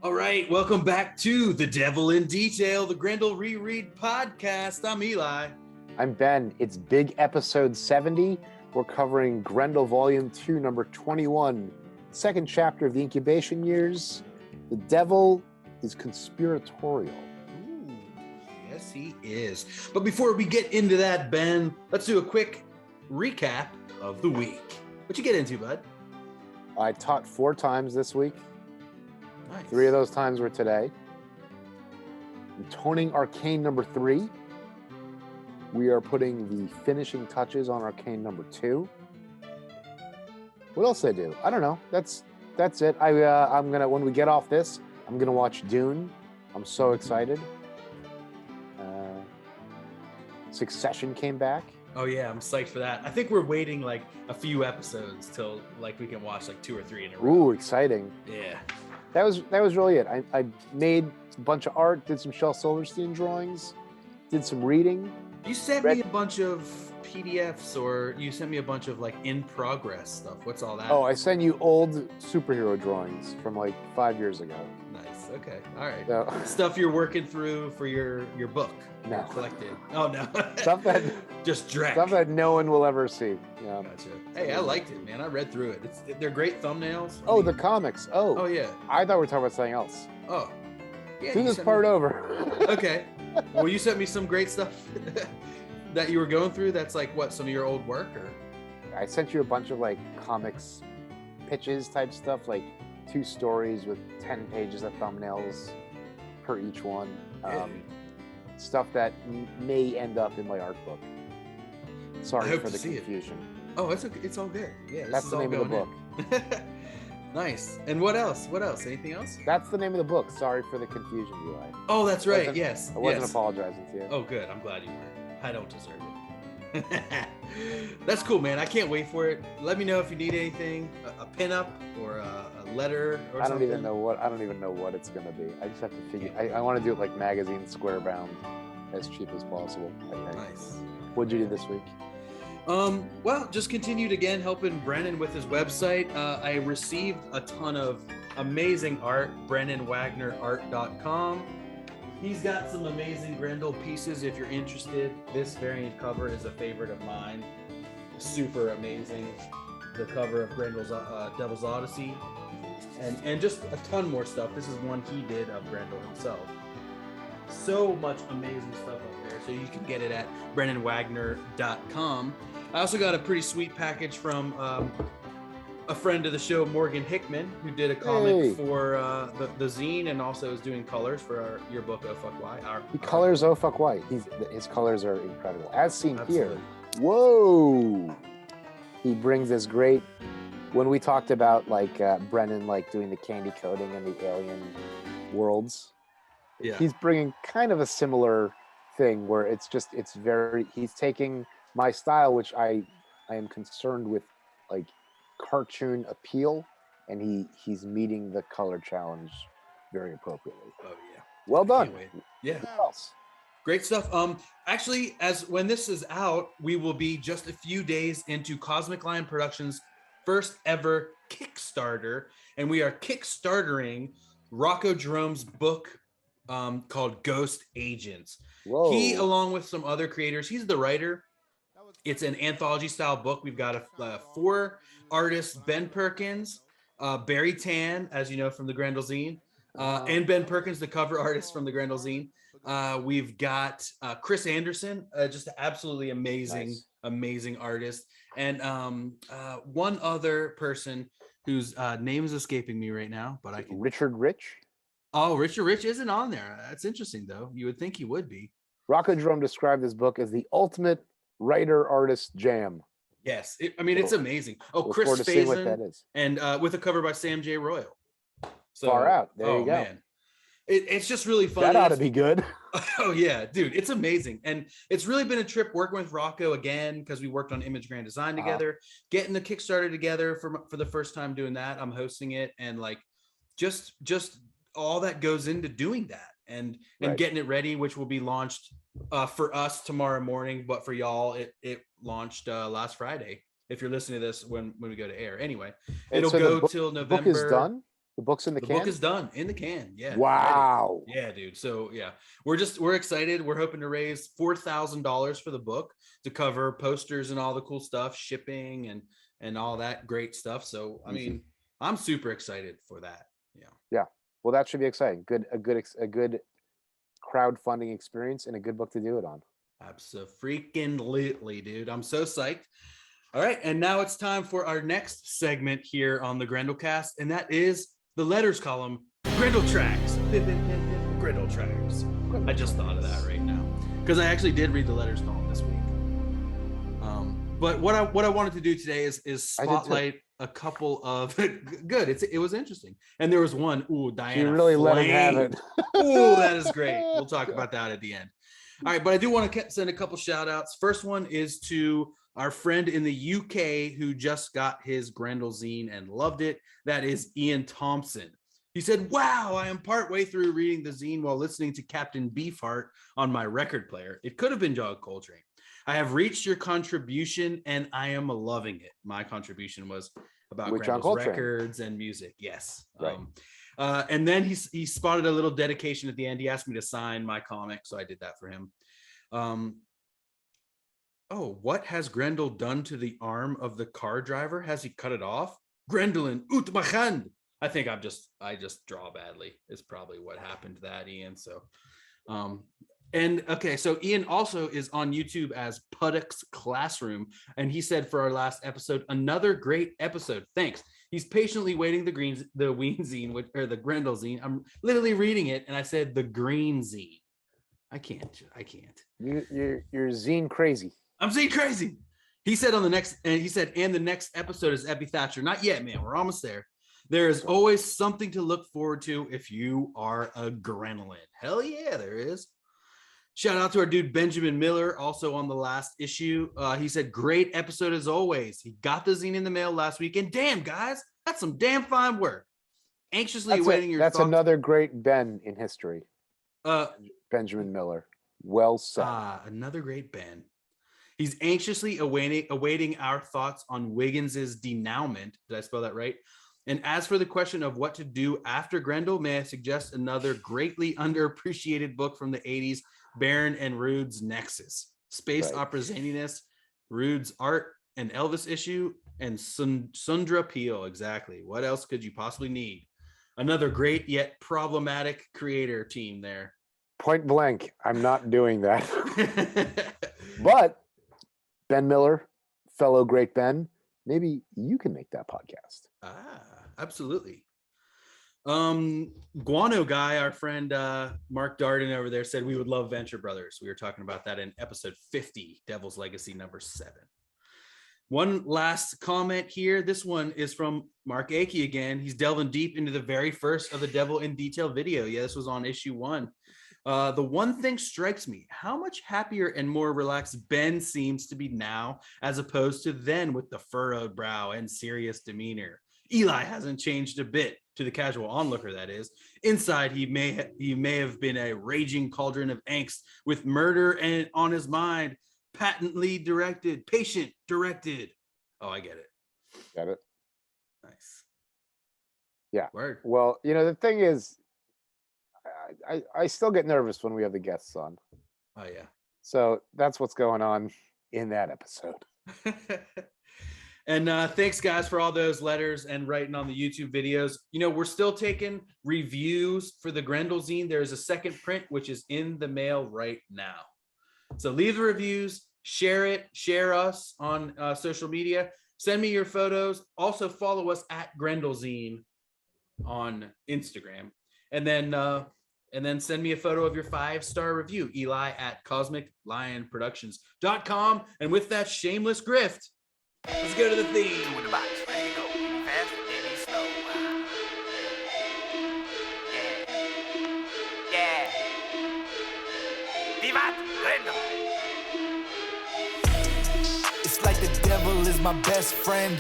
All right, welcome back to The Devil in Detail, the Grendel Reread podcast. I'm Eli. I'm Ben. It's big episode 70. We're covering Grendel Volume 2, number 21, second chapter of the incubation years. The devil is conspiratorial. Ooh, yes, he is. But before we get into that, Ben, let's do a quick recap of the week. What you get into, bud? I taught 4 times this week. Nice. 3 of those times were today. I'm toning Arcane number 3. We are putting the finishing touches on Arcane number 2. What else did I do? I don't know. That's it. I'm gonna, when we get off this, I'm gonna watch Dune. I'm so excited. Succession came back. Oh yeah, I'm psyched for that. I think we're waiting like a few episodes till like we can watch like 2 or 3 in a row. Ooh, exciting. Yeah. That was really it. I made a bunch of art, did some Shel Silverstein drawings, did some reading. You sent me a bunch of PDFs, or you sent me a bunch of like in progress stuff. What's all that? Oh, I sent you old superhero drawings from like 5 years ago. Nice. Okay. All right. So, Stuff you're working through for your book. No. Collected. Oh no. stuff that just drag. stuff that no one will ever see. Yeah. Gotcha. Hey, I liked it, man. I read through it. They're great thumbnails. Oh, the comics. Oh yeah. I thought we were talking about something else. Oh. Yeah. Do this part over. Okay. Well, you sent me some great stuff that you were going through. That's like what, some of your old work, or? I sent you a bunch of like comics pitches type stuff, like 2 stories with 10 pages of thumbnails per each one. Stuff that may end up in my art book. Sorry for the confusion. Oh, it's okay. It's all good. Yeah, that's the name of the book. Nice. And what else? Anything else? That's the name of the book. Sorry for the confusion, Eli. Oh, that's right. Yes. I wasn't apologizing to you. Oh, good. I'm glad you weren't. I don't deserve it. That's cool, man. I can't wait for it. Let me know if you need anything, a pinup or a letter or something. I don't even know what it's gonna be. I just have to figure. I want to do it like magazine square bound, as cheap as possible. I think. Nice. What'd you do this week? Well, just continued again helping Brennan with his website. I received a ton of amazing art. BrennanWagnerArt.com. He's got some amazing Grendel pieces if you're interested. This variant cover is a favorite of mine. Super amazing. The cover of Grendel's Devil's Odyssey. And just a ton more stuff. This is one he did of Grendel himself. So much amazing stuff up there. So you can get it at BrennanWagner.com. I also got a pretty sweet package from a friend of the show, Morgan Hickman, who did a comic for the Zine and also is doing colors for your book, Oh Fuck Why. He colors Oh Fuck Why. His colors are incredible. As seen Absolutely. Here. Whoa! He brings this great, when we talked about like Brennan like doing the candy coating and the alien worlds, yeah, he's bringing kind of a similar thing where he's taking my style, which I am concerned with, like cartoon appeal, and he's meeting the color challenge very appropriately. Oh yeah, well done. Yeah, what else? Great stuff. Actually, as when this is out, we will be just a few days into Cosmic Lion Productions' first ever Kickstarter, and we are kickstartering Rocco Jerome's book called Ghost Agents. Whoa. He, along with some other creators, he's the writer. It's an anthology style book. We've got 4 artists: Ben Perkins, Barry Tan, as you know from the Grendel Zine, and Ben Perkins, the cover artist from the Grendel Zine. We've got Chris Anderson, just an absolutely amazing artist, and one other person whose name is escaping me right now, but I can. Richard Rich. Oh, Richard Rich isn't on there. That's interesting, though. You would think he would be. Rocco Jerome described this book as the ultimate writer-artist jam. Yes, it's amazing. Oh, Chris Faison, and with a cover by Sam J. Royal. So, far out. There you go. Man. It's just really fun. That ought to be good. Oh yeah, dude, it's amazing. And it's really been a trip working with Rocco again, because we worked on Image Grand Design together, getting the Kickstarter together for the first time doing that. I'm hosting it, and like just all that goes into doing that and getting it ready, which will be launched for us tomorrow morning, but for y'all it launched last Friday if you're listening to this when we go to air. Anyway, it'll go till November. Book is done? The book's in the can? The book is done in the can. Yeah. Wow. Ready. Yeah, dude. So yeah, we're excited. We're hoping to raise $4,000 for the book to cover posters and all the cool stuff, shipping and all that great stuff. So I mean, I'm super excited for that. Yeah. Yeah. Well, that should be exciting. A good crowdfunding experience and a good book to do it on. Absolutely, dude. I'm so psyched. All right, and now it's time for our next segment here on the Grendel Cast, and that is the letters column, Grendel Tracks. Grendel Tracks. I just thought of that right now because I actually did read the letters column this week. But what I wanted to do today is spotlight a couple of good. It was interesting, and there was one. Ooh, Diana. You really let him have it. Ooh, that is great. We'll talk about that at the end. All right, but I do want to send a couple shout outs. First one is to our friend in the UK who just got his Grendel zine and loved it. That is Ian Thompson. He said, wow, I am partway through reading the zine while listening to Captain Beefheart on my record player. It could have been John Coltrane. I have reached your contribution and I am loving it. My contribution was about Grendel's records and music. Yes. Right. And then he spotted a little dedication at the end. He asked me to sign my comic, so I did that for him. Oh, what has Grendel done to the arm of the car driver? Has he cut it off? Grendelin ut machand. I think I just draw badly. Is probably what happened to that, Ian. So, and okay, so Ian also is on YouTube as Puddock's Classroom, and he said for our last episode, another great episode. Thanks. He's patiently waiting the Ween zine, or the Grendel zine. I'm literally reading it, and I said the green zine. I can't. You're zine crazy. I'm zine crazy. He said and the next episode is Epi Thatcher. Not yet, man. We're almost there. There is always something to look forward to if you are a Gremlin. Hell yeah, there is. Shout out to our dude Benjamin Miller, also on the last issue. He said, great episode as always. He got the zine in the mail last week, and damn, guys, that's some damn fine work. Anxiously awaiting your thoughts. That's another great Ben in history. Benjamin Miller. Well said. Another great Ben. He's anxiously awaiting our thoughts on Wiggins's denouement. Did I spell that right? And as for the question of what to do after Grendel, may I suggest another greatly underappreciated book from the 80s, Baron and Rude's Nexus. Space opera zaniness, Rude's art, and Elvis issue, and Sundra Peel. Exactly. What else could you possibly need? Another great yet problematic creator team there. Point blank, I'm not doing that. But Ben Miller, fellow great Ben, maybe you can make that podcast. Absolutely. Guano guy, our friend Mark Darden over there, said we would love Venture Brothers. We were talking about that in episode 50, Devil's Legacy number 7. One last comment here. This one is from Mark Akey again. He's delving deep into the very first of the Devil in Detail video. Yeah, this was on issue 1. The one thing strikes me, how much happier and more relaxed Ben seems to be now as opposed to then, with the furrowed brow and serious demeanor. Eli hasn't changed a bit, to the casual onlooker, that is. Inside, he may have been a raging cauldron of angst with murder and on his mind, patient directed. Oh, I get it. Got it. Nice. Yeah. Word. Well, the thing is, I still get nervous when we have the guests on. Oh, yeah. So that's what's going on in that episode. And thanks, guys, for all those letters and writing on the YouTube videos. We're still taking reviews for the Grendel zine. There's a second print, which is in the mail right now. So leave the reviews, share us on social media. Send me your photos. Also follow us at Grendel Zine on Instagram. And then send me a photo of your 5-star review, Eli at cosmiclionproductions.com. And with that shameless grift, let's go to the theme. With the box, ready to go. Any fast, any slow. Yeah. Vivat Grendel. It's like the devil is my best friend.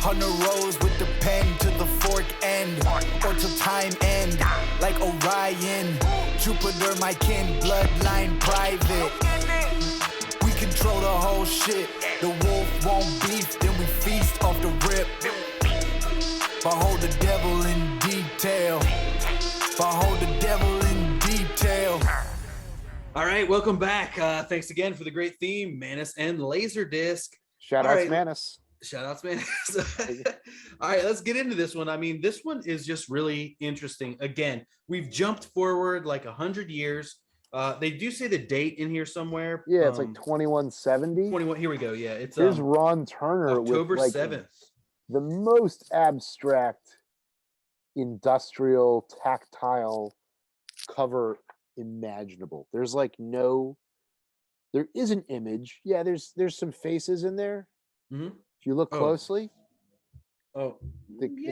On the roads with the pen to the fork end, or till time end. Like Orion, Jupiter, my kin, bloodline private. We control the whole shit. The wolf won't beef, then we feast off the rip. Behold the devil in detail. tale. Behold the devil in detail. All right, welcome back. Thanks again for the great theme, Manus and Laserdisc. Shout All outs, right. Manus. Shout outs, Manus. All right, let's get into this one. I mean, this one is just really interesting. Again, we've jumped forward like 100 years. They do say the date in here somewhere. Yeah, it's like 2170. 21. Here we go. Yeah, it's Here's Ron Turner October with like 7th. the most abstract, industrial, tactile cover imaginable. There's like there is an image. Yeah, there's some faces in there. Mm-hmm. If you look closely, the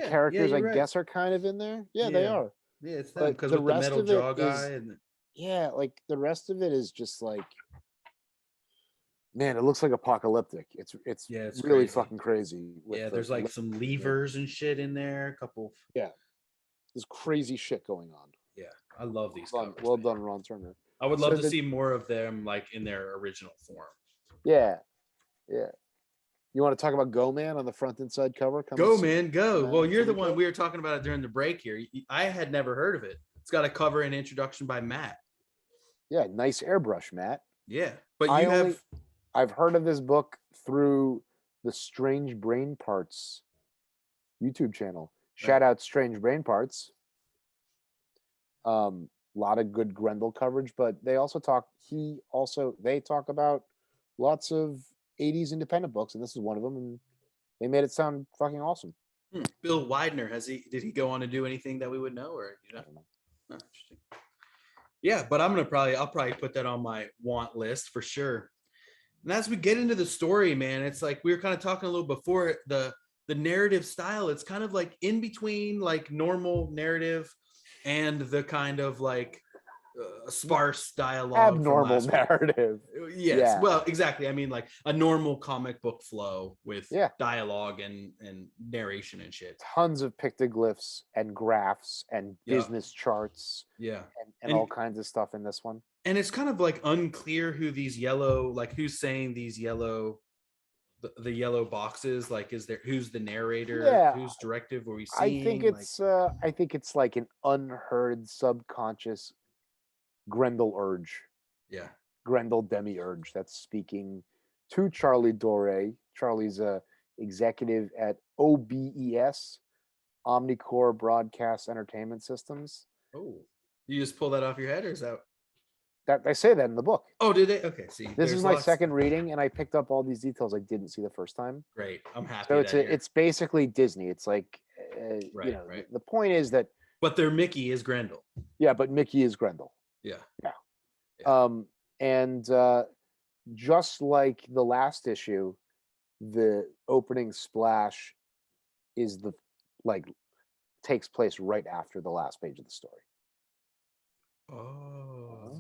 characters I guess are kind of in there. Yeah, they are. Yeah, it's them because the with the rest metal of it jaw is- guy and Yeah, like the rest of it is just like, man, it looks like apocalyptic. It's it's really crazy. fucking crazy. Yeah, there's like some levers and shit in there. A couple. Yeah, there's crazy shit going on. Yeah, I love these. Well done, Ron Turner. I would love to see more of them like in their original form. Yeah. You want to talk about Go Man on the front and side cover? Go Man, go. Well, you're the one we were talking about it during the break here. I had never heard of it. It's got a cover and introduction by Matt. Yeah, nice airbrush, Matt. Yeah, but I've heard of this book through the Strange Brain Parts YouTube channel. Shout out Strange Brain Parts. Lot of good Grendel coverage, but they talk about lots of 80s independent books, and this is one of them, and they made it sound fucking awesome. Bill Widener, did he go on to do anything that we would know, or I don't know. Oh, interesting. Yeah, but I'll probably put that on my want list for sure. And as we get into the story, man, it's like we were kind of talking a little before, the narrative style, it's kind of like in between like normal narrative and the kind of like sparse dialogue, abnormal narrative. Yes, yeah. Well, exactly. I mean, like a normal comic book flow with dialogue and narration and shit. Tons of pictoglyphs and graphs and business charts. Yeah, and all kinds of stuff in this one. And it's kind of like unclear who these yellow, like who's saying these yellow, the yellow boxes. Like, who's the narrator? Yeah. Whose directive were we seeing? I think it's like an unheard subconscious Grendel urge. Yeah. Grendel demiurge that's speaking to Charlie Dore. Charlie's a executive at OBES, Omni Broadcast Entertainment Systems. Oh, you just pull that off your head, or is that I say that in the book? Oh, did they? Okay, see, this is my second reading, and I picked up all these details I didn't see the first time. Great, I'm happy. So it's basically Disney. It's like, right. The point is that. But their Mickey is Grendel. Yeah, but Mickey is Grendel. Yeah. And just like the last issue, the opening splash is takes place right after the last page of the story. Oh.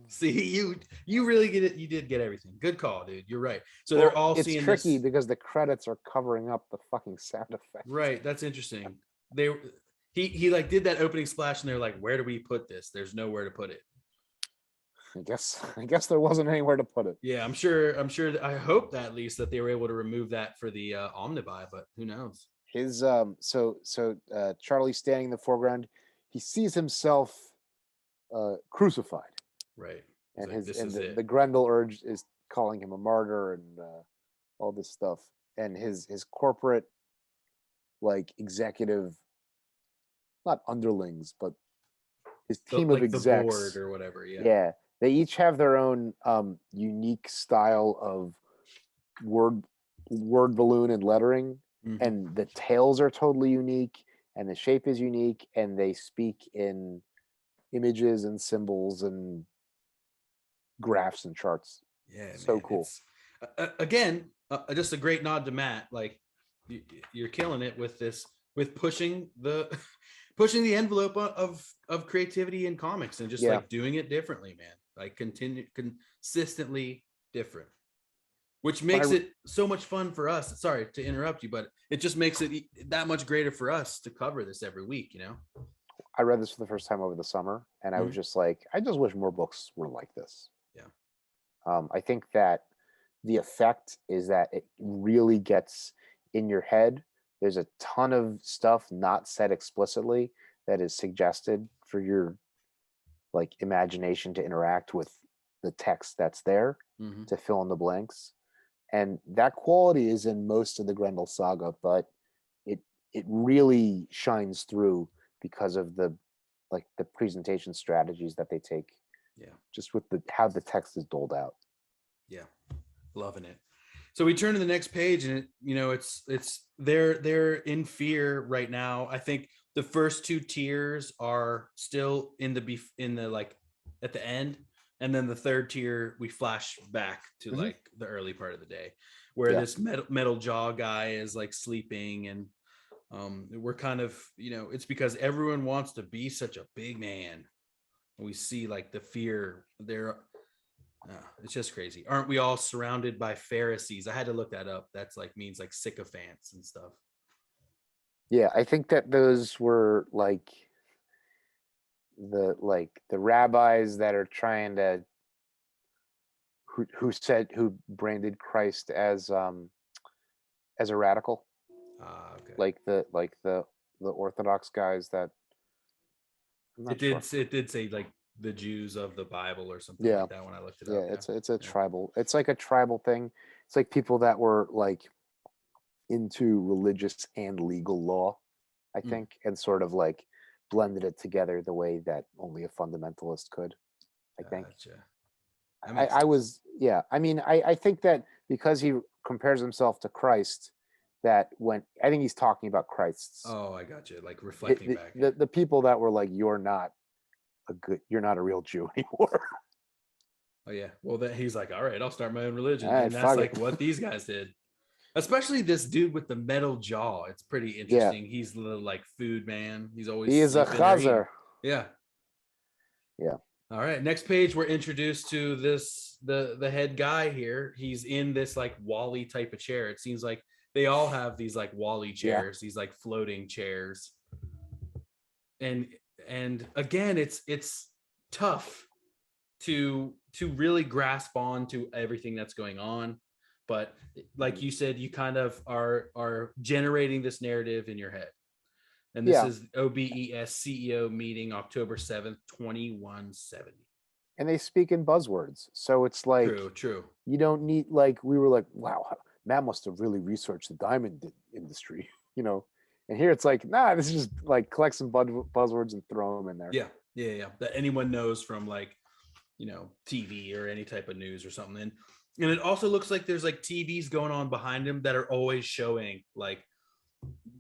See, you really get it. You did get everything. Good call, dude. You're right. So they're all seeing. It's tricky because the credits are covering up the fucking sound effects. Right. That's interesting. He like did that opening splash, and they're like, "Where do we put this? There's nowhere to put it." I guess there wasn't anywhere to put it. Yeah, I'm sure. I hope that at least that they were able to remove that for the omnibuy, but who knows? His Charlie's standing in the foreground. He sees himself crucified. Right. And the Grendel urge is calling him a martyr and all this stuff. And his corporate executive, not underlings, but his team of execs, the board or whatever. Yeah. They each have their own unique style of word balloon and lettering, and the tails are totally unique, and the shape is unique, and they speak in images and symbols and graphs and charts. Yeah, so man, cool. Again, just a great nod to Matt. Like you're killing it with this, with pushing the envelope of creativity in comics and just like doing it differently, man. Like consistently different, which makes it so much fun for us. Sorry to interrupt you, but it just makes it that much greater for us to cover this every week, you know? I read this for the first time over the summer, and I was just like, I just wish more books were like this. Yeah. I think that the effect is that it really gets in your head. There's a ton of stuff not said explicitly that is suggested for your like imagination to interact with the text that's there to fill in the blanks. And that quality is in most of the Grendel saga, but it really shines through because of the presentation strategies that they take. Yeah. Just with how the text is doled out. Yeah. Loving it. So we turn to the next page, and they're in fear right now. I think the first two tiers are still in the like at the end, and then the third tier we flash back to like the early part of the day, where this metal jaw guy is like sleeping, and we're kind of, it's because everyone wants to be such a big man. We see like the fear there. It's just crazy. Aren't we all surrounded by Pharisees? I had to look that up. That's like means like sycophants and stuff. Yeah, I think that those were like the rabbis that are trying to who branded Christ as a radical. Okay. Like the Orthodox guys that it did say like the Jews of the Bible or something like that when I looked it up. Yeah, it's a tribal. It's like a tribal thing. It's like people that were like into religious and legal law, I think, and sort of like blended it together the way that only a fundamentalist could, I think. I think that because he compares himself to Christ, that when I think he's talking about Christ's. Oh, I got you. Like reflecting back. The people that were like, you're not a real Jew anymore. Oh yeah. Well, then he's like, all right, I'll start my own religion, right, and that's like what these guys did. Especially this dude with the metal jaw. It's pretty interesting. He's the like food man. He is a chazer. Yeah. Yeah. All right. Next page, we're introduced to the head guy here. He's in this like Wall-E type of chair. It seems like they all have these like Wall-E chairs, these like floating chairs. And again, it's tough to really grasp on to everything that's going on. But like you said, you kind of are generating this narrative in your head. And this is OBES CEO meeting October 7th, 2170. And they speak in buzzwords. So it's like, true. You don't need, like, we were like, wow, Matt must have really researched the diamond industry, And here it's like, nah, this is just like collect some buzzwords and throw them in there. Yeah. That anyone knows from like, TV or any type of news or something. And it also looks like there's like TVs going on behind him that are always showing like,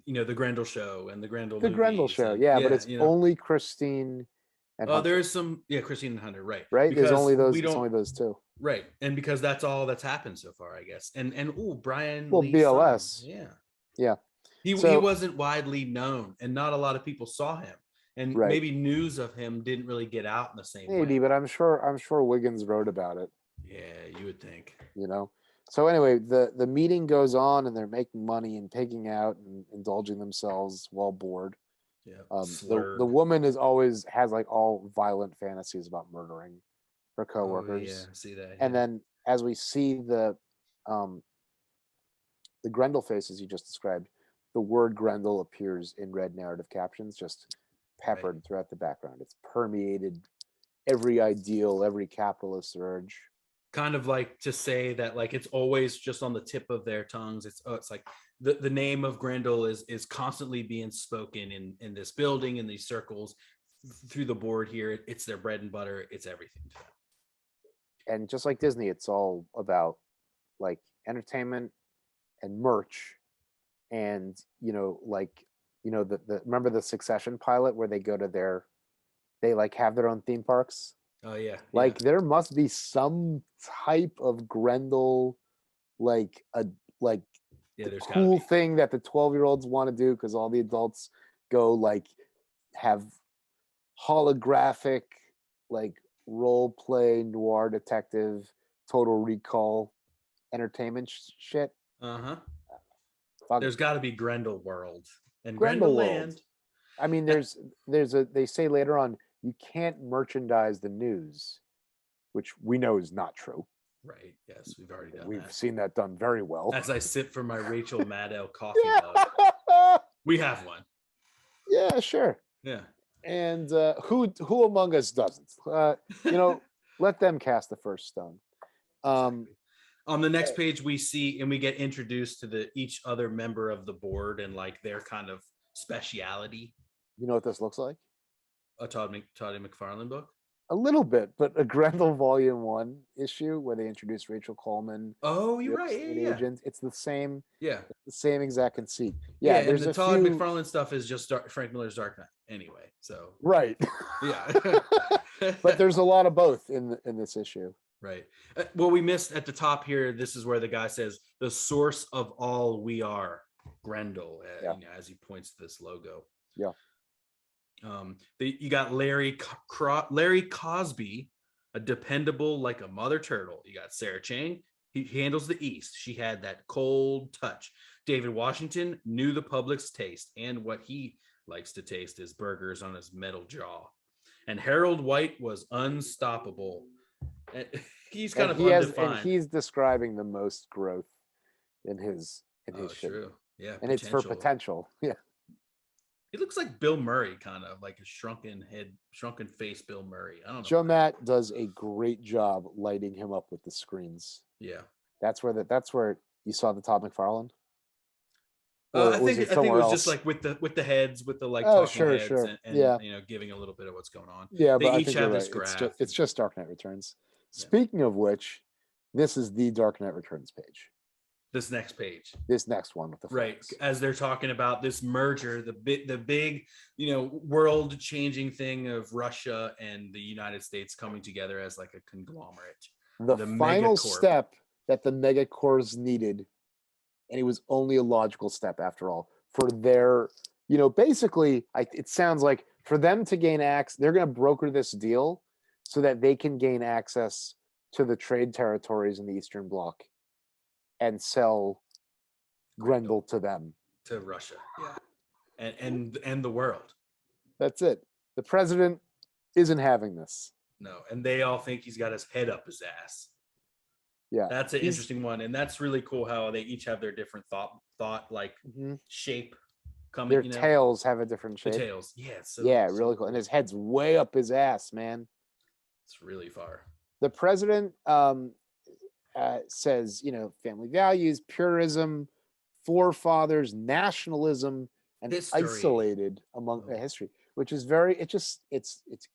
the Grendel show and the Grendel show. But it's only Christine and Hunter. There's some, Christine and Hunter, right? Right. There's only those. It's only those two. Right. And because that's all that's happened so far, I guess. And Brian. Well, BLS. Yeah. He wasn't widely known, and not a lot of people saw him, and maybe news of him didn't really get out in the same way. Maybe, but I'm sure Wiggins wrote about it. Yeah, you would think. So anyway, the meeting goes on, and they're making money and pigging out and indulging themselves while bored. Yeah. The woman has like all violent fantasies about murdering her coworkers. Oh, yeah, I see that. And then as we see the Grendel faces you just described, the word Grendel appears in red narrative captions, just peppered throughout the background. It's permeated every ideal, every capitalist urge. Kind of like to say that like it's always just on the tip of their tongues. It's like the name of Grendel is constantly being spoken in this building, in these circles, through the board here. It's their bread and butter. It's everything to them. And just like Disney, it's all about like entertainment and merch. And remember the Succession pilot where they go to they like have their own theme parks. Oh yeah. Like there must be some type of Grendel, like there's cool thing that the 12-year-olds want to do because all the adults go like have holographic like role play noir detective Total Recall entertainment shit. There's got to be Grendel World and Grendel Land. World. I mean, they say later on you can't merchandise the news, which we know is not true. Right. Yes, we've already done We've seen that done very well. As I sip from my Rachel Maddow coffee mug. We have one. Yeah, sure. Yeah. And who among us doesn't? Let them cast the first stone. On the next page, we see and we get introduced to each other member of the board and like their kind of speciality. You know what this looks like? A Todd McFarlane book. A little bit, but a Grendel Volume 1 issue where they introduce Rachel Coleman. Oh, you're right. Yeah. Agent. It's the same. Yeah. The same exact conceit. Yeah. There's and the Todd McFarlane stuff is just Frank Miller's Dark Knight anyway. So. Right. Yeah. But there's a lot of both in this issue. Right. Well, we missed at the top here. This is where the guy says the source of all we are, Grendel, as he points to this logo. Yeah. You got Larry Cosby, a dependable like a mother turtle. You got Sarah Chang. He handles the East. She had that cold touch. David Washington knew the public's taste, and what he likes to taste is burgers on his metal jaw. And Harold White was unstoppable. He's kind of undefined. And he's describing the most growth in his shit. True. Yeah, and it's for potential. Yeah. He looks like Bill Murray, kind of like a shrunken face Bill Murray. I don't know. Joe Matt does a great job lighting him up with the screens. Yeah. That's where you saw the Todd McFarlane? I think it was just like with the heads, with the like talking heads and giving a little bit of what's going on. Yeah, they but each have this graph. It's just Dark Knight Returns. Yeah. Speaking of which, this is the Dark Knight Returns page. This next page. This next one with the flags. Right, as they're talking about this merger, the big, world changing thing of Russia and the United States coming together as like a conglomerate. The final step that the megacorps needed, and it was only a logical step after all, for their, basically, it sounds like for them to gain access, they're going to broker this deal so that they can gain access to the trade territories in the Eastern Bloc and sell Grendel to them. To Russia, yeah. And the world. That's it. The president isn't having this. No, and they all think he's got his head up his ass. Yeah. That's an interesting one. And that's really cool how they each have their different thought like shape coming. Their tails have a different shape. The tails. Yeah. Really cool. And his head's way up his ass, man. It's really far. The president says, family values, purism, forefathers, nationalism, and history. Isolated among the history, which is it's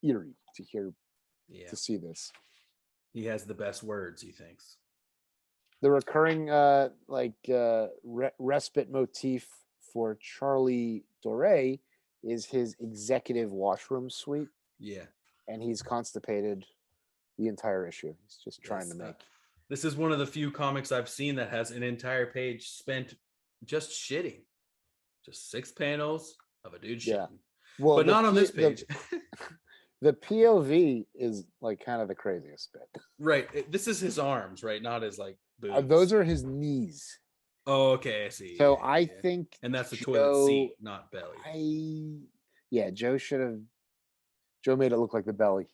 eerie to hear, to see this. He has the best words, he thinks. The recurring respite motif for Charlie Doré is his executive washroom suite. Yeah. And he's constipated the entire issue. He's just trying to make. This is one of the few comics I've seen that has an entire page spent just shitting. Just 6 panels of a dude shitting. Yeah. Well, but not on this page. The POV is like kind of the craziest bit. Right. This is his arms, right? Not his like boobs. Those are his knees. Oh, okay. I see. So I think. And that's the toilet seat, not belly. Joe made it look like the belly.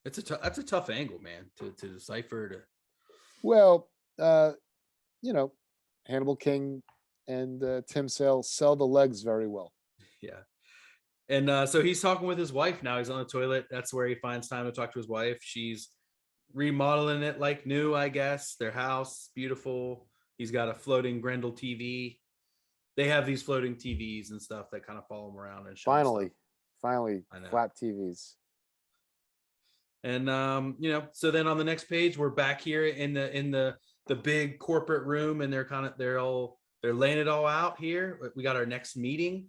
That's a tough angle, man, to decipher. Well, Hannibal King and Tim Sale sell the legs very well. Yeah. And so he's talking with his wife now. He's on the toilet. That's where he finds time to talk to his wife. She's remodeling it like new, I guess. Their house, beautiful. He's got a floating Grendel TV. They have these floating TVs and stuff that kind of follow him around and show Finally, flat TVs. And so then on the next page, we're back here in the big corporate room, and they're laying it all out here. We got our next meeting.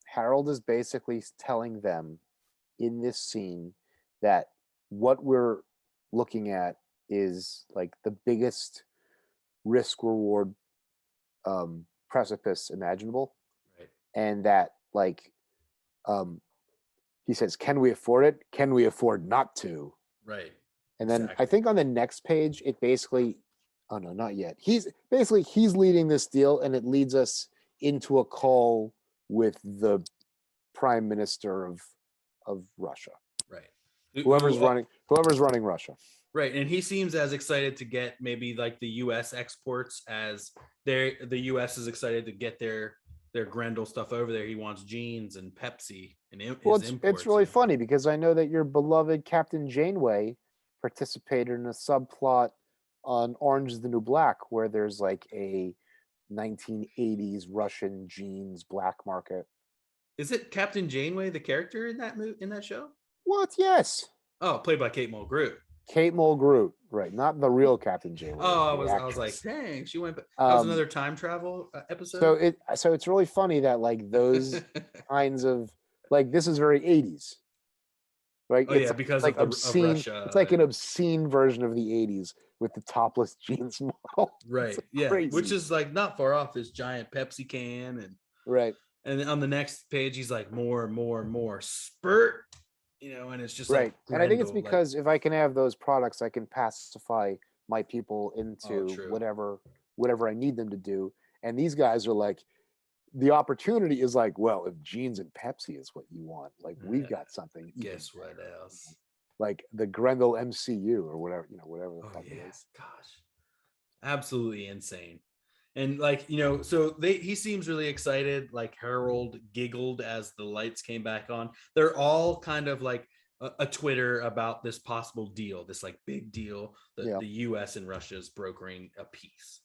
Harold is basically telling them in this scene that what we're looking at is like the biggest risk reward precipice imaginable. Right. And that he says, can we afford it? Can we afford not to? Right. And then I think on the next page, it basically, oh no, not yet. He's leading this deal, and it leads us into a call with the prime minister of Russia. Right. Whoever's running Russia. Right. And he seems as excited to get maybe like the US exports as the US is excited to get their their Grendel stuff over there. He wants jeans and Pepsi and Well, his it's imports. really funny because I know that your beloved Captain Janeway participated in a subplot on Orange is the New Black, where there's like a 1980s Russian jeans black market. Is it Captain Janeway, the character in that show? What? Yes. Oh, played by Kate Mulgrew. Kate Mulgrew, right? Not the real Captain Janeway. Oh, I the was like, actress. dang, she went. That was another time travel episode. So it's really funny that like those kinds of like this is very 80s, right? Oh, It's yeah, because like of obscene. Russia. It's like an obscene version of the 80s with the topless jeans model. Right. It's Yeah. crazy. Which is like not far off this giant Pepsi can. Right. And then on the next page, he's like, more spurt, and it's just Right. like, And I think it's Grendel, because if I can have those products, I can pacify my people Oh, into true. whatever I need them to do. And these guys are like, the opportunity is like, well, if jeans and Pepsi is what you want, like we've got something. even guess what better. else? Like the Grendel MCU or whatever, whatever the Oh, fuck it yeah. is. Gosh. Absolutely insane. And like, so he seems really excited. Like Harold giggled as the lights came back on. They're all kind of like a Twitter about this possible deal, this like big deal that the US and Russia is brokering a peace.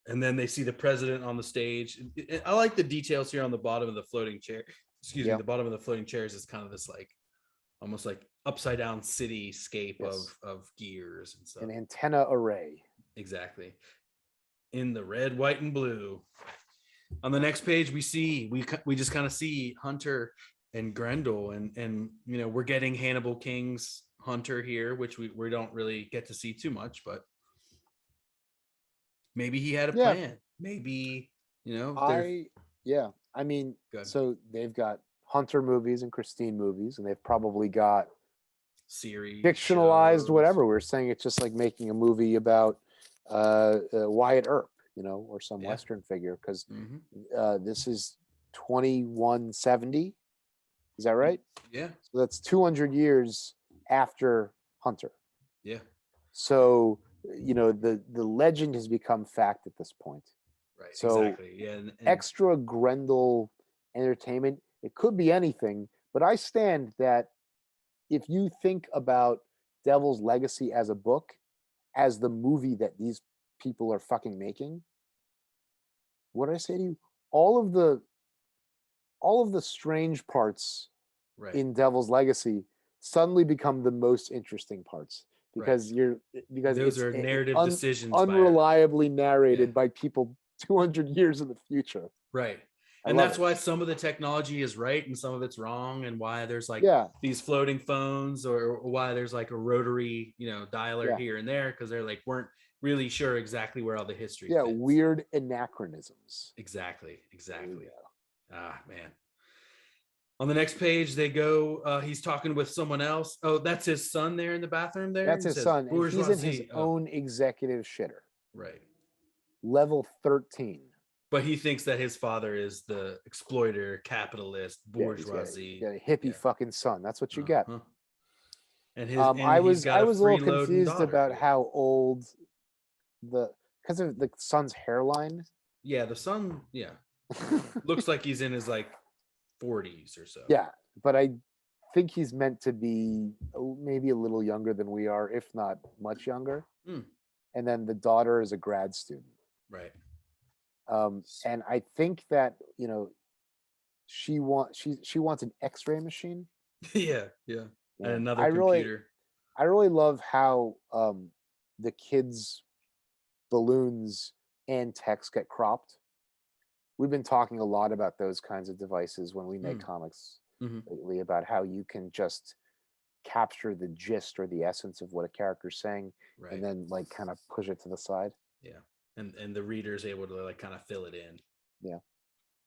And then they see the president on the stage. I like the details here on the bottom of the floating chair. Excuse me, the bottom of the floating chairs is kind of this like almost like upside down cityscape of gears and stuff. An antenna array. Exactly. In the red, white, and blue. On the next page, we just kind of see Hunter and Grendel, and we're getting Hannibal King's Hunter here, which we don't really get to see too much, but maybe he had a plan. Maybe I mean, so they've got Hunter movies and Christine movies, and they've probably got series, fictionalized shows. Whatever. We're saying it's just like making a movie about Wyatt Earp, or some Western figure, because this is 2170. Is that right? Yeah. So that's 200 years after Hunter. Yeah. So the legend has become fact at this point. Right. So exactly. Yeah. And extra Grendel entertainment. It could be anything, but I stand that if you think about Devil's Legacy as a book, as the movie that these people are fucking making, what did I say to you? All of the strange parts in Devil's Legacy suddenly become the most interesting parts because those are narrative decisions unreliably narrated by people 200 years in the future. Right. And that's why some of the technology is right and some of it's wrong, and why there's like these floating phones, or why there's like a rotary, dialer here and there, because they're like weren't really sure exactly where all the history fits. Weird anachronisms. Exactly. Ah, man. On the next page, they go. He's talking with someone else. Oh, that's his son there in the bathroom. There, that's his son. And he's in his own executive shitter. Right. Level 13. But he thinks that his father is the exploiter, capitalist, bourgeoisie, a hippie fucking son. That's what you get. And I was a little confused about how old because of the son's hairline. Yeah, the son. Yeah, looks like he's in his like 40s or so. Yeah, but I think he's meant to be maybe a little younger than we are, if not much younger. And then the daughter is a grad student. Right. And I think that she wants an X-ray machine. Yeah. And another computer. I really love how the kids' balloons and text get cropped. We've been talking a lot about those kinds of devices when we make comics lately, about how you can just capture the gist or the essence of what a character's saying, and then like kind of push it to the side. Yeah. And the reader is able to like kind of fill it in. Yeah.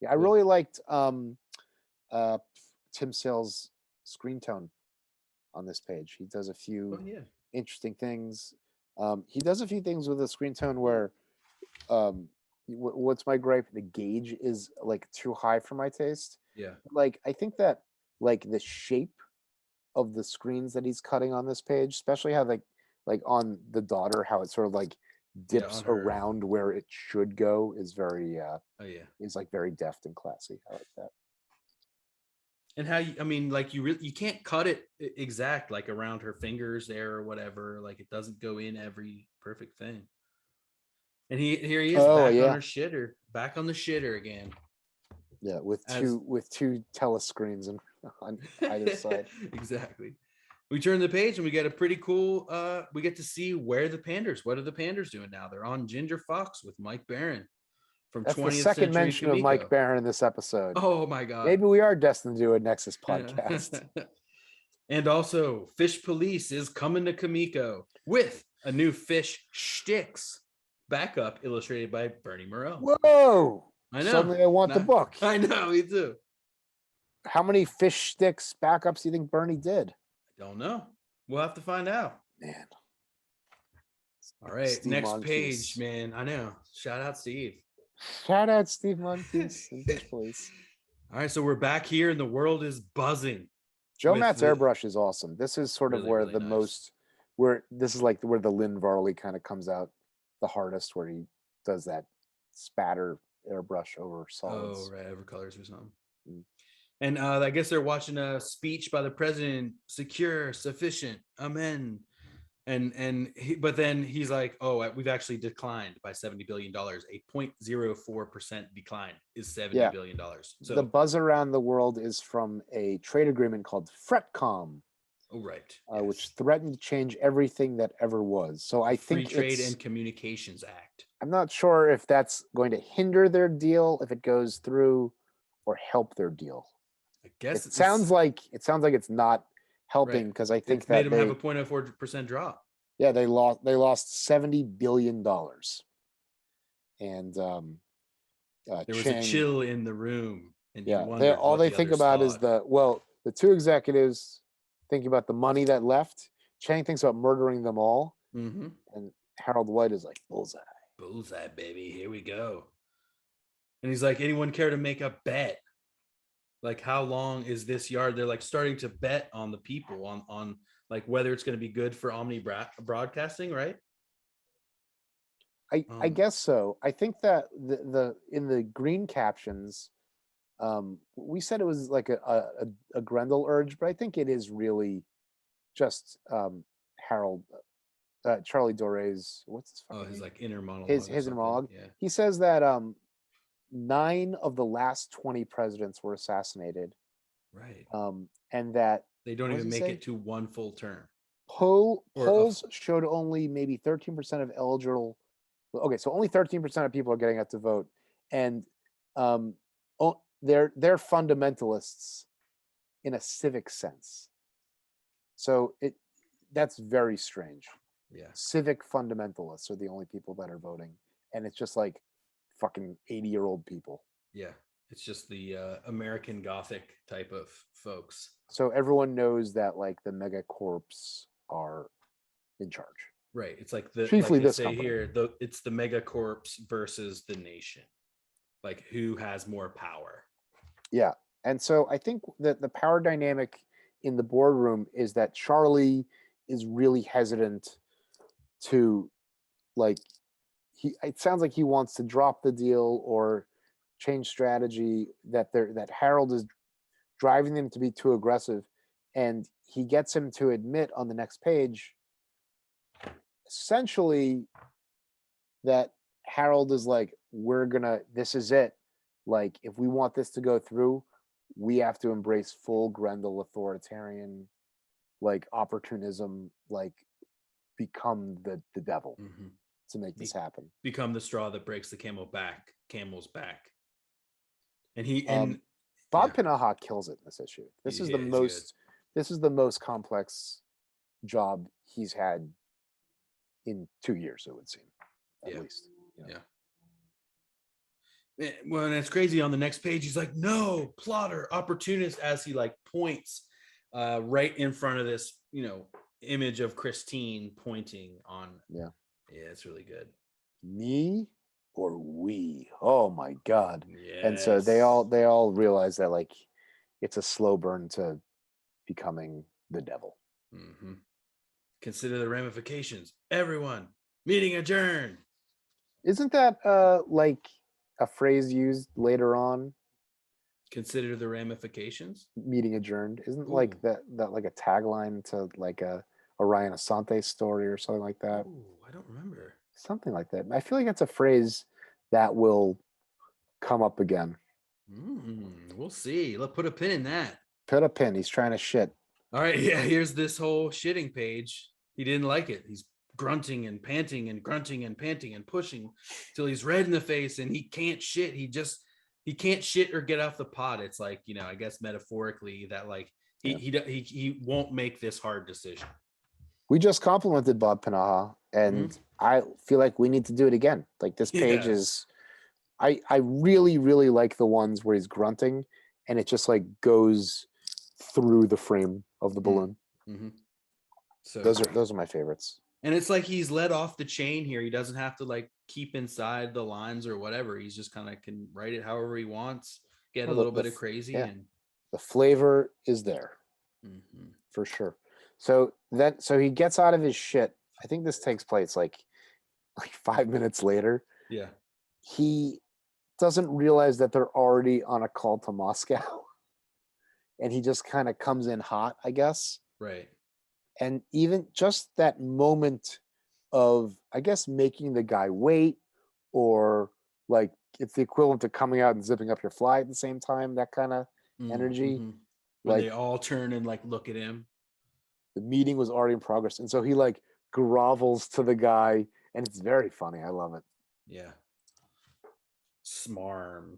I really liked Tim Sale's screen tone on this page. He does a few interesting things. He does a few things with a screen tone where what's my gripe? The gauge is like too high for my taste. Yeah. Like I think that like the shape of the screens that he's cutting on this page, especially how like on the daughter, how it sort of like dips on her. around where it should go is very Oh yeah. is like very deft and classy. I like that. And how I mean, like you can't cut it exact, like around her fingers there or whatever. Like it doesn't go in every perfect thing. And here he is back on her shitter, back on the shitter again. Yeah, with two telescreens on either side. Exactly. We turn the page and we get a pretty cool. We get to see what are the Panders doing now? They're on Ginger Fox with Mike Barron from That's 20th the second Century mention of Mike Barron in this episode. Oh my god! Maybe we are destined to do a Nexus podcast. And also, Fish Police is coming to Kamiko with a new fish shticks backup illustrated by Bernie Moreau. Whoa! I know. Suddenly, I want the book. I know, me too. How many fish sticks backups do you think Bernie did? I don't know. We'll have to find out. Man. All right, Steve next Monteith. page, man. I know. Shout out Steve. Shout out Steve Monteith and Fish Police. All right, so we're back here and the world is buzzing. Joe Matt's airbrush is awesome. This is sort of where really the nice. most, where this is like where the Lynn Varley kind of comes out the hardest, where he does that spatter airbrush over solids. Oh, right, over colors or something. And I guess they're watching a speech by the president, secure, sufficient, amen. But then he's like, oh, we've actually declined by $70 billion. A 0.04% decline is $70 billion. So the buzz around the world is from a trade agreement called FRETCOM. Oh, right. Which threatened to change everything that ever was. So I think Free Trade and Communications Act. I'm not sure if that's going to hinder their deal if it goes through, or help their deal. I guess it sounds like it's not helping, because I think made them have a 0.04% drop. Yeah, they lost $70 billion. And there was a chill in the room. And all they think about is the two executives think about the money that left. Chang thinks about murdering them all. Mm-hmm. And Harold White is like, bullseye. Bullseye, baby. Here we go. And he's like, anyone care to make a bet? Like, how long is this yard? They're like starting to bet on the people on like whether it's going to be good for Omni Broadcasting, right? I guess so. I think that the in the green captions, we said it was like a Grendel urge, but I think it is really just Harold, Charlie Dore's, what's his fucking his name? like inner monologue. His inner monologue. Yeah. He says that 9 of the last 20 presidents were assassinated. Right. And that they don't even make it to one full term. Polls showed only maybe 13% of eligible. Okay, so only 13% of people are getting out to vote, and they're fundamentalists in a civic sense. So that's very strange. Yeah, civic fundamentalists are the only people that are voting, and it's just like fucking 80-year-old people. Yeah, it's just the American Gothic type of folks. So everyone knows that like the megacorps are in charge. Right. It's like chiefly like this say company. Here, it's the megacorps versus the nation. Like who has more power? Yeah. And so I think that the power dynamic in the boardroom is that Charlie is really hesitant to it sounds like he wants to drop the deal or change strategy, that Harold is driving them to be too aggressive, and he gets him to admit on the next page essentially that Harold is like, this is it. Like, if we want this to go through, we have to embrace full Grendel authoritarian, like opportunism, like become the devil to make this happen. Become the straw that breaks the camel's back. And Bob Pinaha kills it in this issue. This is the most complex job he's had in 2 years, it would seem, at least. Yeah. Well, and it's crazy. On the next page, he's like, "No, plotter, opportunist," as he like points right in front of this, image of Christine pointing on. Yeah, it's really good. Me or we? Oh my God! Yes. And so they all realize that like it's a slow burn to becoming the devil. Consider the ramifications. Everyone, meeting adjourned. Isn't that like a phrase used later on? Consider the ramifications. Meeting adjourned. Isn't Ooh. like that like a tagline to like a Ryan Asante story or something like that? Ooh, I don't remember. Something like that. I feel like that's a phrase that will come up again. We'll see. Let's put a pin in that. Put a pin. He's trying to shit. All right, yeah, here's this whole shitting page. He didn't like it. He's grunting and panting and grunting and panting and pushing till he's red in the face and he can't shit. He can't shit or get off the pot. It's like, you know, I guess metaphorically that like he won't make this hard decision. We just complimented Bob Pinaha, and I feel like we need to do it again. Like this page is, I really, really like the ones where he's grunting and it just like goes through the frame of the balloon. So those are my favorites. And it's like he's let off the chain here. He doesn't have to like keep inside the lines or whatever. He's just kind of can write it however he wants, get a little bit of crazy. Yeah. And the flavor is there for sure. So he gets out of his shit. I think this takes place like 5 minutes later. Yeah. He doesn't realize that they're already on a call to Moscow. And he just kind of comes in hot, I guess. Right. And even just that moment of, I guess, making the guy wait, or like it's the equivalent to coming out and zipping up your fly at the same time, that kind of energy. When they all turn and like look at him. The meeting was already in progress. And so he like grovels to the guy, and it's very funny. I love it. Yeah. Smarm.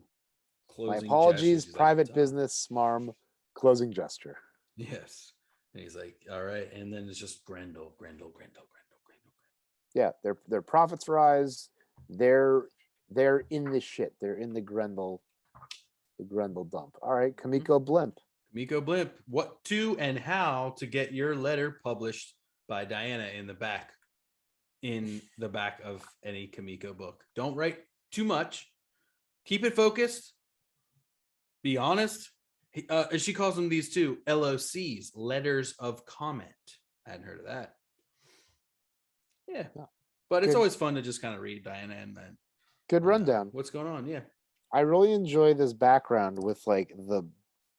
My apologies, private business, smarm, closing gesture. Yes. And he's like, all right. And then it's just Grendel. Yeah, their profits rise. They're in the shit. They're in the Grendel dump. All right, Kamiko Blimp. Kamiko Blimp, what to and how to get your letter published by Diana in the back of any Kamiko book. Don't write too much. Keep it focused. Be honest. She calls them these two LOCs, letters of comment. I hadn't heard of that. Yeah. But it's always fun to just kind of read Diana and then good rundown. What's going on? Yeah. I really enjoy this background with like the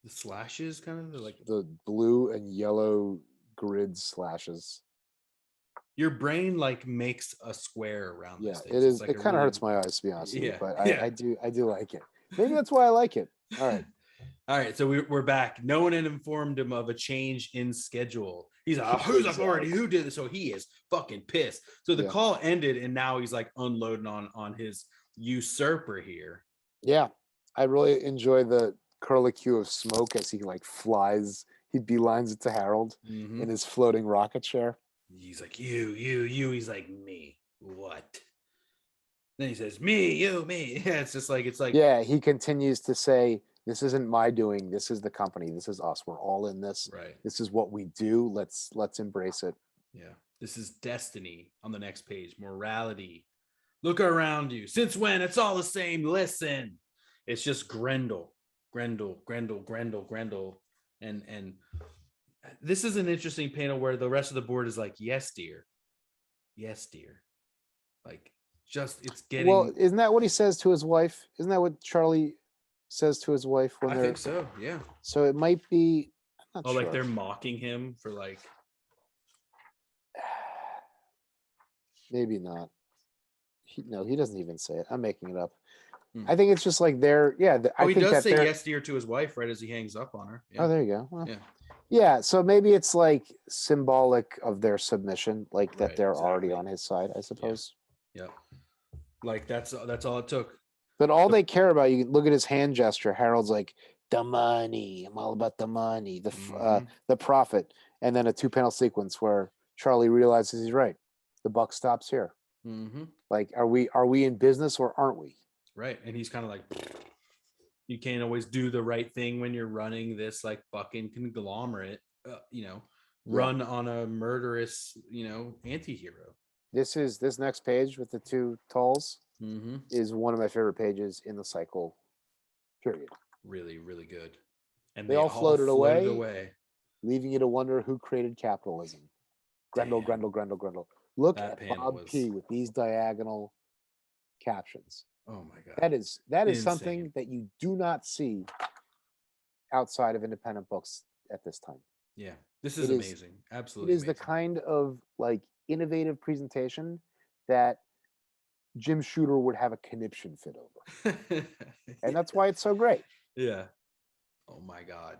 slashes, kind of like the blue and yellow grid slashes. Your brain like makes a square around this. It is. Like it kind of hurts my eyes to be honest with you, but I do like it. Maybe that's why I like it. All right. All right, so we're back. No one had informed him of a change in schedule. He's like, who's authority? Who did this? So he is fucking pissed. So the call ended, and now he's like unloading on his usurper here. Yeah, I really enjoy the curlicue of smoke as he like flies. He beelines it to Harold in his floating rocket chair. He's like, you. He's like, me. What? Then he says, me, you, me. Yeah, it's just like, yeah, he continues to say, this isn't my doing. This is the company. This is us. We're all in this. Right. This is what we do. Let's embrace it. Yeah. This is destiny on the next page. Morality. Look around you. Since when? It's all the same. Listen. It's just Grendel. And this is an interesting panel where the rest of the board is like, yes, dear. Yes, dear. Like, just, it's getting. Well, isn't that what he says to his wife? Isn't that what Charlie says to his wife when I think so, yeah. So it might be. I'm not sure. Like they're mocking him for like. Maybe not. He doesn't even say it. I'm making it up. I think it's just like they're. Yeah. He does say yes, dear to his wife right as he hangs up on her. Yeah. Oh, there you go. Well, yeah. Yeah. So maybe it's like symbolic of their submission, like that they're already on his side, I suppose. Yeah. Like that's all it took. But all they care about, you look at his hand gesture. Harold's like, the money. I'm all about the money, the profit, and then a 2-panel sequence where Charlie realizes he's right. The buck stops here. Like, are we in business or aren't we? Right, and he's kind of like, you can't always do the right thing when you're running this like fucking conglomerate, run on a murderous, anti-hero. This next page with the 2 talls. Is one of my favorite pages in the cycle, period. Really, really good. And they all floated away, leaving you to wonder who created capitalism. Grendel. Look at Bob P with these diagonal captions. Oh my god. That is Insane. something that you do not see outside of independent books at this time. Yeah. This is It is- amazing. It Absolutely is the kind of like innovative presentation that Jim Shooter would have a conniption fit over. amazing. And that's why it's so great. Yeah. Oh my god.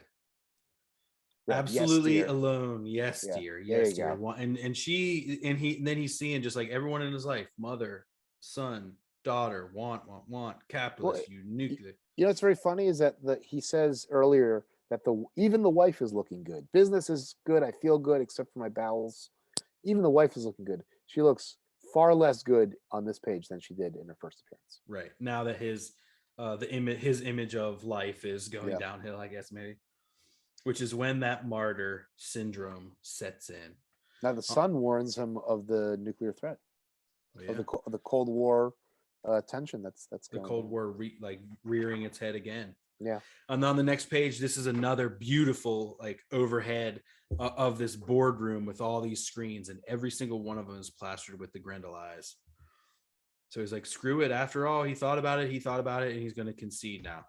Right, Absolutely yes, dear. alone. Yes, Yeah, dear. there Yes, you dear. go. And she and then he's seeing just like everyone in his life, mother, son, daughter, want, capitalist, you nuclear. You know what's very funny is that he says earlier that even the wife is looking good. Business is good. I feel good except for my bowels. Even the wife is looking good. She looks far less good on this page than she did in her first appearance. Right. Now that his image of life is going downhill, I guess maybe. Which is when that martyr syndrome sets in. Now the son warns him of the nuclear threat, Oh, yeah. of the Cold War tension that's The going Cold on. War rearing its head again. Yeah. And on the next page, this is another beautiful like overhead of this boardroom with all these screens, and every single one of them is plastered with the Grendel eyes. So he's like, screw it. After all, he thought about it, and he's going to concede now.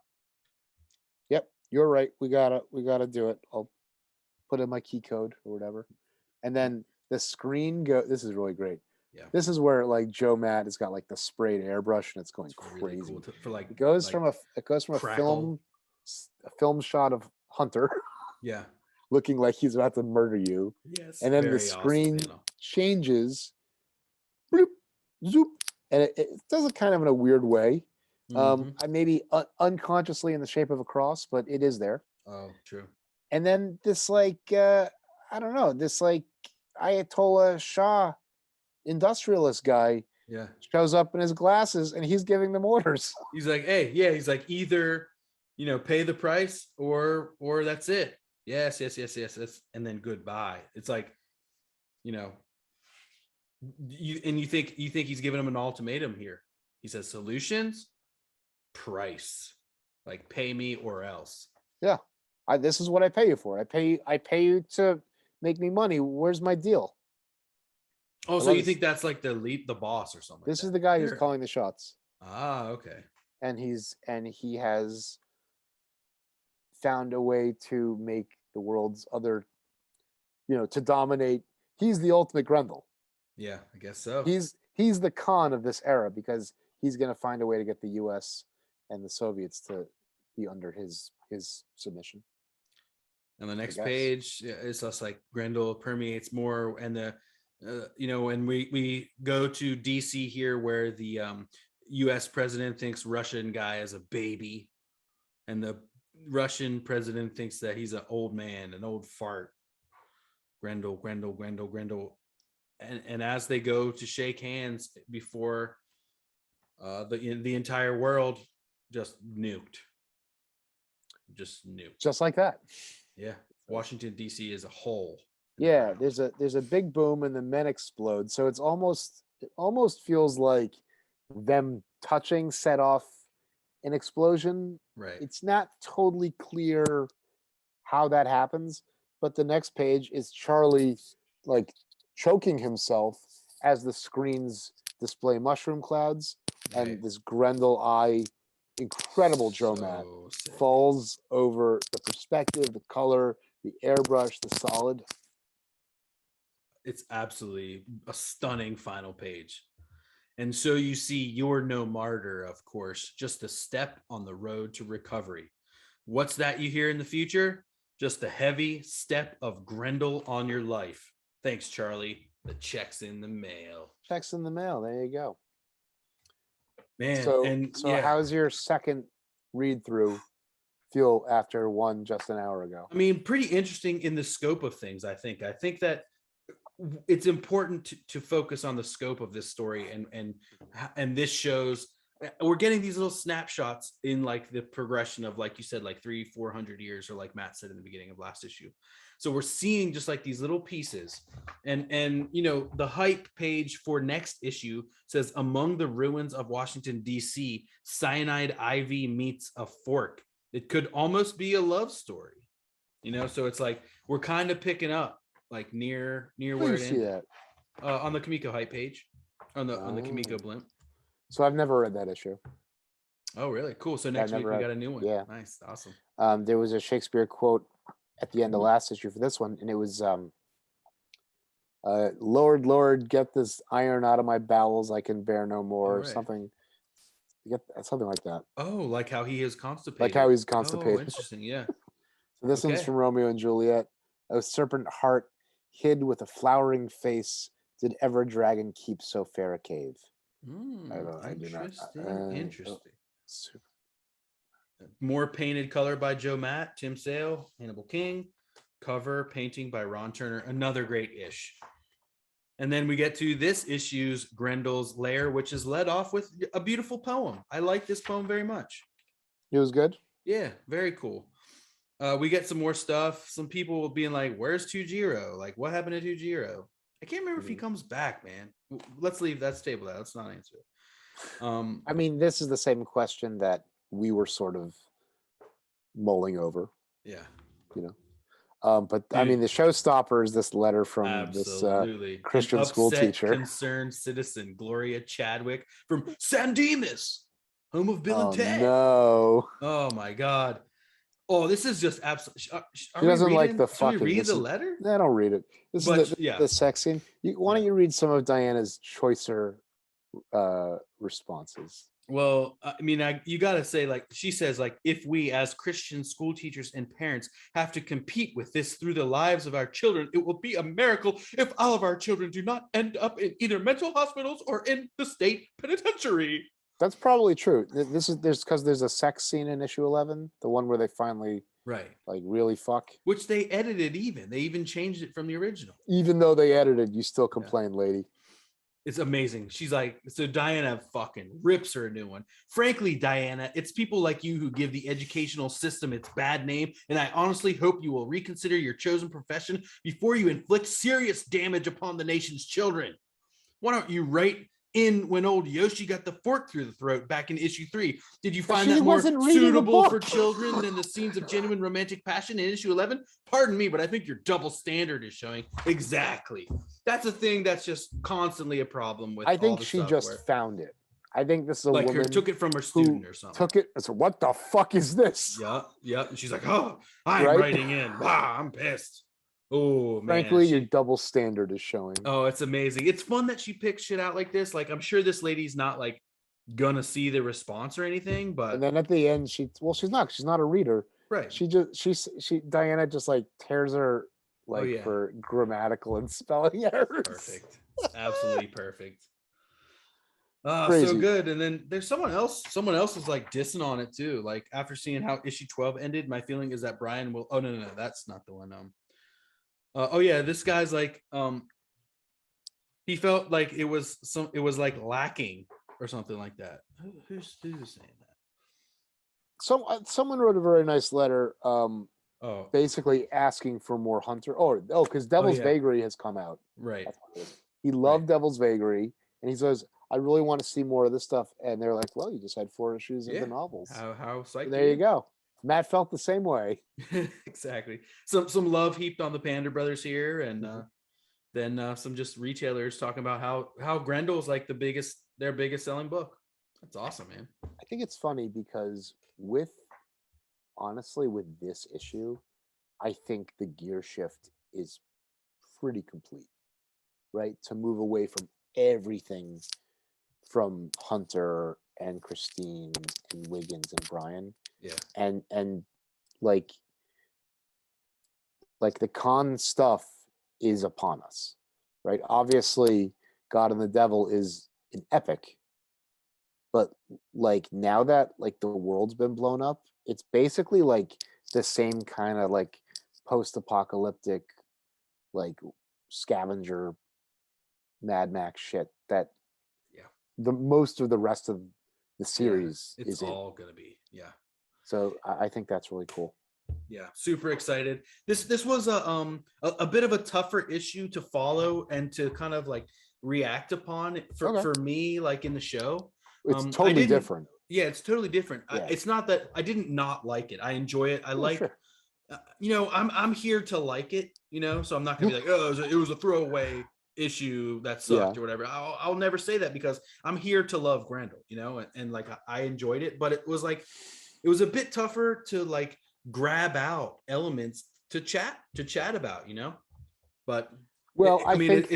Yep, you're right. We gotta do it. I'll put in my key code or whatever. And then the screen this is really great. Yeah. This is where like Joe Matt has got like the sprayed airbrush and it's going Really crazy. cool for like It goes like from a crackle. film shot of Hunter Yeah. looking like he's about to murder you. Yes. And then very the screen awesome panel. changes, bloop, zoop, and it does it kind of in a weird way. Mhm. I maybe unconsciously in the shape of a cross, but it is there. Oh, true. And then this like I don't know, this like Ayatollah Shah industrialist guy Yeah. shows up in his glasses and he's giving them orders. He's like, hey, yeah, he's like, either, pay the price or that's it. Yes. And then goodbye. It's like, you think he's giving him an ultimatum here. He says solutions, price, like pay me or else. Yeah. This is what I pay you for. I pay you to make me money. Where's my deal? Oh, so you think that's like the boss or something? This is the guy who's calling the shots. Ah, okay. And he has found a way to make the world's other, to dominate. He's the ultimate Grendel. Yeah, I guess so. He's the Khan of this era because he's going to find a way to get the U.S. and the Soviets to be under his submission. And the next page is just like Grendel permeates more, and the and we go to DC here where the U.S. president thinks Russian guy is a baby, and the Russian president thinks that he's an old man, an old fart. Grendel. And as they go to shake hands before the entire world just nuked. Just like that. Yeah. Washington, D.C. is a whole. Yeah, there's a big boom and the men explode. So it almost feels like them touching set off an explosion. Right. It's not totally clear how that happens, but the next page is Charlie like choking himself as the screens display mushroom clouds, and this Grendel eye, incredible Joe Matt, falls over the perspective, the color, the airbrush, the solid. It's absolutely a stunning final page. And so you see You're No Martyr, of course, just a step on the road to recovery. What's that you hear in the future? Just a heavy step of Grendel on your life. Thanks, Charlie. The check's in the mail. Check's in the mail. There you go. Man, so how's your second read through feel after one just an hour ago? I mean, pretty interesting in the scope of things, I think. I think that it's important to focus on the scope of this story, and this shows we're getting these little snapshots in like the progression of, like you said, like 300-400 years, or like Matt said in the beginning of last issue. So we're seeing just like these little pieces, and the hype page for next issue says, among the ruins of Washington, D.C., cyanide ivy meets a fork. It could almost be a love story, so it's like we're kind of picking up like near where it ended. That? On the Kamiko hype page, on the Kamiko blimp. So I've never read that issue. Oh, really? Cool. So next week we got a new one. Yeah. Nice. Awesome. There was a Shakespeare quote at the end of last issue for this one, and it was, Lord, Lord, get this iron out of my bowels, I can bear no more, or something. Something like that. Oh, like how he is constipated. Like how he's constipated. Oh, interesting. Yeah. So this one's from Romeo and Juliet. A serpent heart hid with a flowering face. Did ever dragon keep so fair a cave? Interesting. More painted color by Joe Matt, Tim Sale, Hannibal King. Cover painting by Ron Turner. Another great ish. And then we get to this issue's Grendel's Lair, which is led off with a beautiful poem. I like this poem very much. It was good? Yeah, very cool. We get some more stuff. Some people being like, where's Tujiro? Like, what happened to Tujiro? I can't remember if he comes back, man. Let's leave that table out. Let's not answer it. I mean, this is the same question that we were sort of mulling over. Yeah. You know? But I mean, the showstopper is this letter from this Christian school teacher, concerned citizen Gloria Chadwick from San Dimas, home of Bill and Ted. No! Oh my God! Oh, this is just absolutely. She doesn't like the fucking. Should we read the letter? No, don't read it. This is the sex scene. Why don't you read some of Diana's choicer responses? Well, I mean, you got to say, like, she says, like, if we as Christian school teachers and parents have to compete with this through the lives of our children, it will be a miracle if all of our children do not end up in either mental hospitals or in the state penitentiary. That's probably true. There's a sex scene in issue 11, the one where they finally like really fuck. Which they edited They even changed it from the original. Even though they edited, you still complain, lady. It's amazing. She's like, so Diana fucking rips her a new one. Frankly, Diana, it's people like you who give the educational system its bad name, and I honestly hope you will reconsider your chosen profession before you inflict serious damage upon the nation's children. Why don't you write in when old Yoshi got the fork through the throat back in issue 3? Did you find that more suitable for children than the scenes of genuine romantic passion in issue 11? Pardon me, but I think your double standard is showing. Exactly. That's a thing that's just constantly a problem with. I think she just found it. I think this is a woman took it from her student or something. Took it. So what the fuck is this? Yeah. And she's like, oh, I'm writing in. Wow, I'm pissed. Oh, man. Frankly, your double standard is showing. Oh, it's amazing. It's fun that she picks shit out like this. Like, I'm sure this lady's not like gonna see the response or anything, but and then at the end, she's not a reader. Right. Diana just like tears her for grammatical and spelling errors. Perfect. Absolutely perfect. So good. And then there's someone else is like dissing on it too. Like, after seeing how issue 12 ended, my feeling is that Brian will no, that's not the one. This guy's like, he felt like it was like lacking or something like that. Who's saying that? Someone wrote a very nice letter, basically asking for more Hunter. Because Devil's Vagary has come out. Right. He loved Devil's Vagary, and he says, I really want to see more of this stuff. And they're like, well, you just had 4 issues of the novels. How psyched. There you go. Matt felt the same way. Exactly. Some love heaped on the Panda Brothers here, and then some just retailers talking about how Grendel's like their biggest selling book. That's awesome, man. I think it's funny because honestly, with this issue, I think the gear shift is pretty complete, right? To move away from everything from Hunter and Christine and Wiggins and Brian. Yeah. And like the con stuff is upon us, right? Obviously, God and the Devil is an epic, but like now that like the world's been blown up, it's basically like the same kind of like post-apocalyptic, like scavenger Mad Max shit that the most of the rest of the series it's all gonna be. So I think that's really cool. Yeah, super excited. This was a bit of a tougher issue to follow and to kind of like react upon for me, like in the show. It's totally different. Yeah, it's totally different. Yeah. It's not that I didn't not like it. I enjoy it. I like, sure. I'm here to like it, so I'm not gonna be like, oh, it was a throwaway issue that sucked or whatever. I'll never say that because I'm here to love Grendel, you know, and like I enjoyed it, but it was a bit tougher to like grab out elements to chat about, you know. But well, I think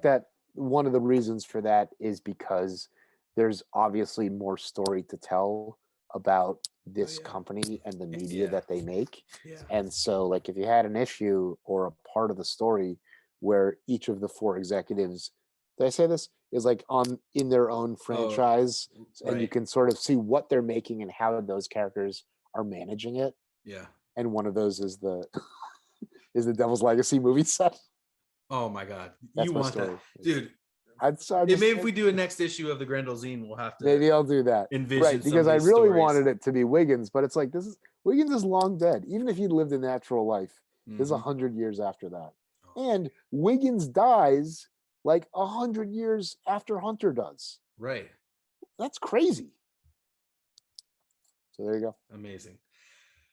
that one of the reasons for that is because there's obviously more story to tell about this company and the media that they make. Yeah. And so like if you had an issue or a part of the story where each of the 4 executives, did I say this, is like in their own franchise, and you can sort of see what they're making and how those characters are managing it. Yeah. And one of those is the Devil's Legacy movie set. Oh my God. That's you my want story. that, dude. Maybe if we do a next issue of the Grendel Zine, we'll have to. Maybe I'll do that. Envision right, because I really stories. wanted it to be Wiggins, but it's like Wiggins is long dead. Even if he lived a natural life, this is 100 years after that, and Wiggins dies like 100 years after Hunter does. Right. That's crazy. So there you go. Amazing.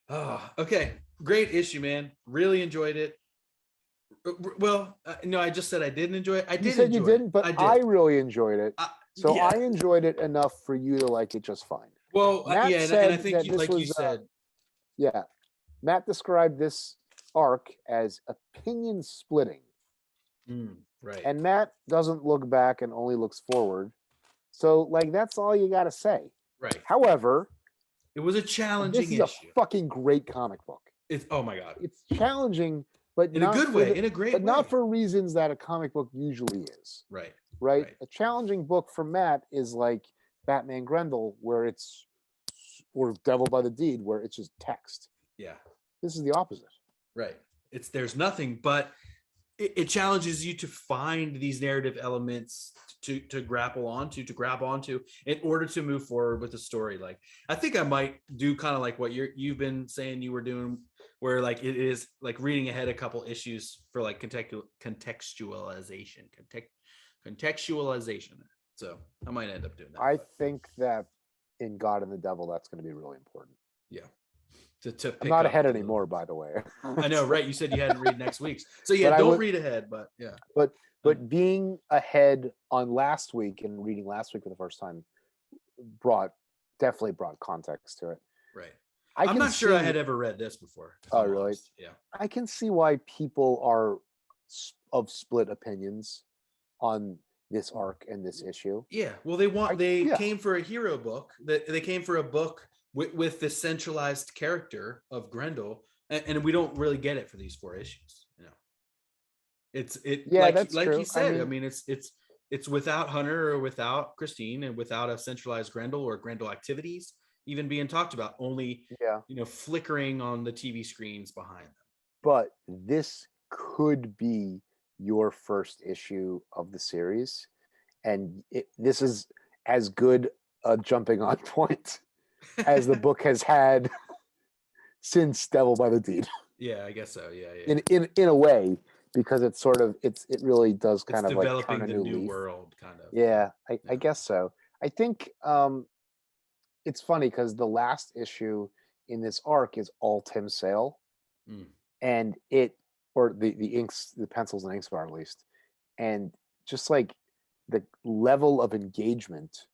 Oh, okay. Great issue, man. Really enjoyed it. Well, no, I just said I didn't enjoy it. You said you didn't, but I really enjoyed it. So I enjoyed it enough for you to like it just fine. Well, and I think you said. Matt described this arc as opinion splitting. Right. And Matt doesn't look back and only looks forward. So like that's all you got to say. Right. However, it was a challenging issue. This is a fucking great comic book. It's oh my God. It's challenging, but in a good way, in a great way. But not for reasons that a comic book usually is. Right. A challenging book for Matt is like Batman Grendel, or Devil by the Deed, where it's just text. Yeah. This is the opposite. Right. There's nothing, but it challenges you to find these narrative elements to grab onto in order to move forward with the story. Like I think I might do kind of like what you've been saying you were doing, where like it is like reading ahead a couple issues for like contextualization. So I might end up doing that. I think that in God and the Devil, that's going to be really important. Yeah. To I'm not ahead anymore, by the way. I know, right? You said you hadn't read next week's, so yeah, don't read ahead. But yeah, but being ahead on last week and reading last week for the first time definitely brought context to it. Right. I'm not sure I had ever read this before. Oh, really? Honest. Yeah. I can see why people are of split opinions on this arc and this issue. Yeah. Well, they came for a hero book. They came for a book with the centralized character of Grendel, and we don't really get it for these 4 issues. You know, that's like true. he said. I mean, it's without Hunter or without Christine, and without a centralized Grendel or Grendel activities even being talked about. Only flickering on the TV screens behind them. But this could be your first issue of the series, and this is as good a jumping on point as the book has had since Devil by the Deed. Yeah, I guess so. Yeah. In a way, because it's sort of it really does kind of like developing turn a the new leaf. world, kind of. Yeah, I guess so. I think it's funny because the last issue in this arc is all Tim Sale, and the inks, the pencils and inks bar at least, and just like the level of engagement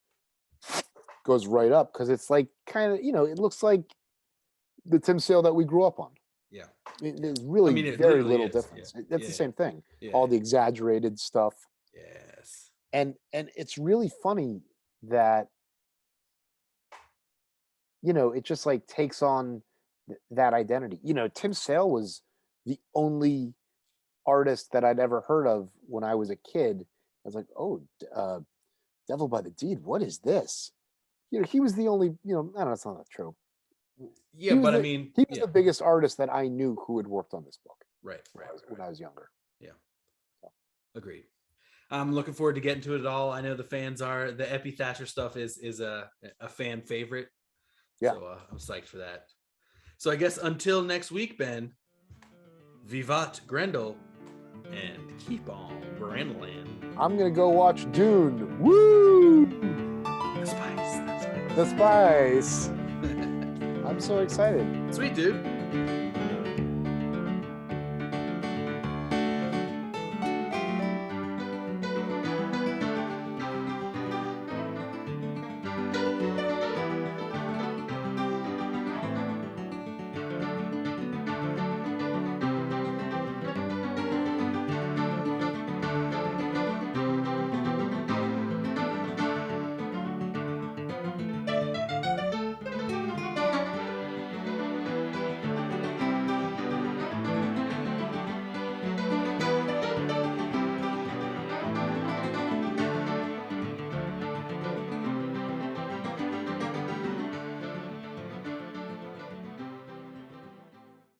goes right up because it's like kind of it looks like the Tim Sale that we grew up on. Yeah, there's really very little difference. Yeah. That's the same thing. Yeah. All the exaggerated stuff. Yes, and it's really funny that it just like takes on that identity. Tim Sale was the only artist that I'd ever heard of when I was a kid. I was like, oh, Devil by the Deed, what is this? He was the only, I don't know, it's not true. Yeah, but I mean, he was the biggest artist that I knew who had worked on this book. Right. When I was younger. Yeah. So. Agreed. I'm looking forward to getting to it all. I know the fans are. The Epi Thatcher stuff is a fan favorite. Yeah. So I'm psyched for that. So I guess until next week, Ben, Vivat Grendel, and keep on Grendeling. I'm going to go watch Dune. Woo! The spice. The spice. I'm so excited. Sweet, dude.